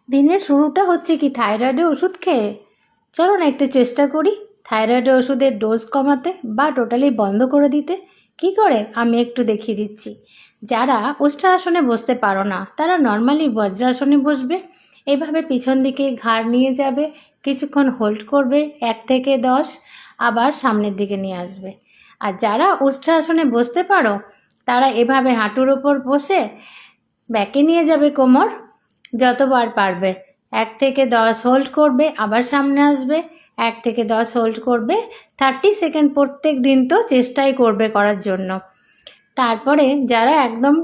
দিনের শুরুটা হচ্ছে কি থাইরয়েডের ওষুধ খেয়ে? চলো না একটু চেষ্টা করি থাইরয়েডের ওষুধের ডোজ কমাতে বা টোটালি বন্ধ করে দিতে। কি করে আমি একটু দেখিয়ে দিচ্ছি। যারা উষ্ট্রাসনে বসতে পারো না তারা নর্মালি বজ্রাসনে বসবে। এইভাবে পিছন দিকে ঘাড় নিয়ে যাবে, কিছুক্ষণ হোল্ড করবে 1 থেকে 10, আবার সামনের দিকে নিয়ে আসবে। আর যারা উষ্ট্রাসনে বসতে পারো তারা এভাবে হাঁটুর ওপর বসে ব্যাকে নিয়ে যাবে কোমর, যতবার পারবে 1 থেকে 10 হোল্ড করবে, আবার সামনে আসবে, 1 থেকে 10 হোল্ড করবে। 30 সেকেন্ড প্রত্যেক দিন তো চেষ্টাই করবে করার জন্য। তারপরে যারা একদম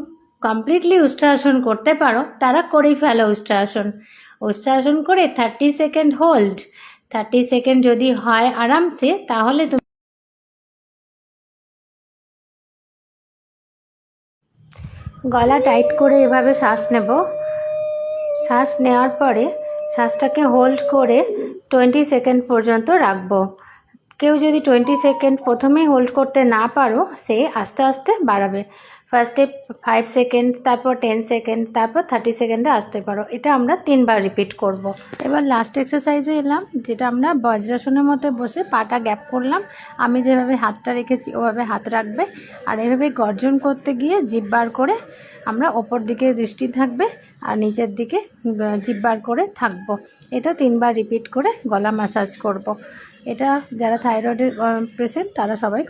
কমপ্লিটলি উষ্ট্রাসন করতে পারো তারা করেই ফেলো উষ্ট্রাসন। উষ্ট্রাসন করে 30 সেকেন্ড হোল্ড। 30 সেকেন্ড যদি হয় আরামসে, তাহলে তুমি গলা টাইট করে এভাবে শ্বাস নেব। শ্বাস নেওয়ার পরে শ্বাসটাকে হোল্ড করে 20 সেকেন্ড পর্যন্ত রাখবো। কেউ যদি 20 সেকেন্ড প্রথমেই হোল্ড করতে না পারো, সে আস্তে আস্তে বাড়াবে। ফার্স্টে 5 সেকেন্ড, তারপর 10 সেকেন্ড, তারপর 30 সেকেন্ডে আসতে পারো। এটা আমরা 3 বার রিপিট করব। এবার লাস্ট এক্সারসাইজে এলাম, যেটা আমরা বজ্রাসনের মধ্যে বসে পাটা গ্যাপ করলাম। আমি যেভাবে হাতটা রেখেছি ওভাবে হাত রাখবে, আর এভাবে গর্জন করতে গিয়ে জিভ বার করে আমরা ওপর দিকে দৃষ্টি থাকবে আর নিচের দিকে জিভ বার করে থাকবো। এটা 3 বার রিপিট করে গলা ম্যাসাজ করব। এটা যারা থাইরয়েডের পেশেন্ট তারা সবাই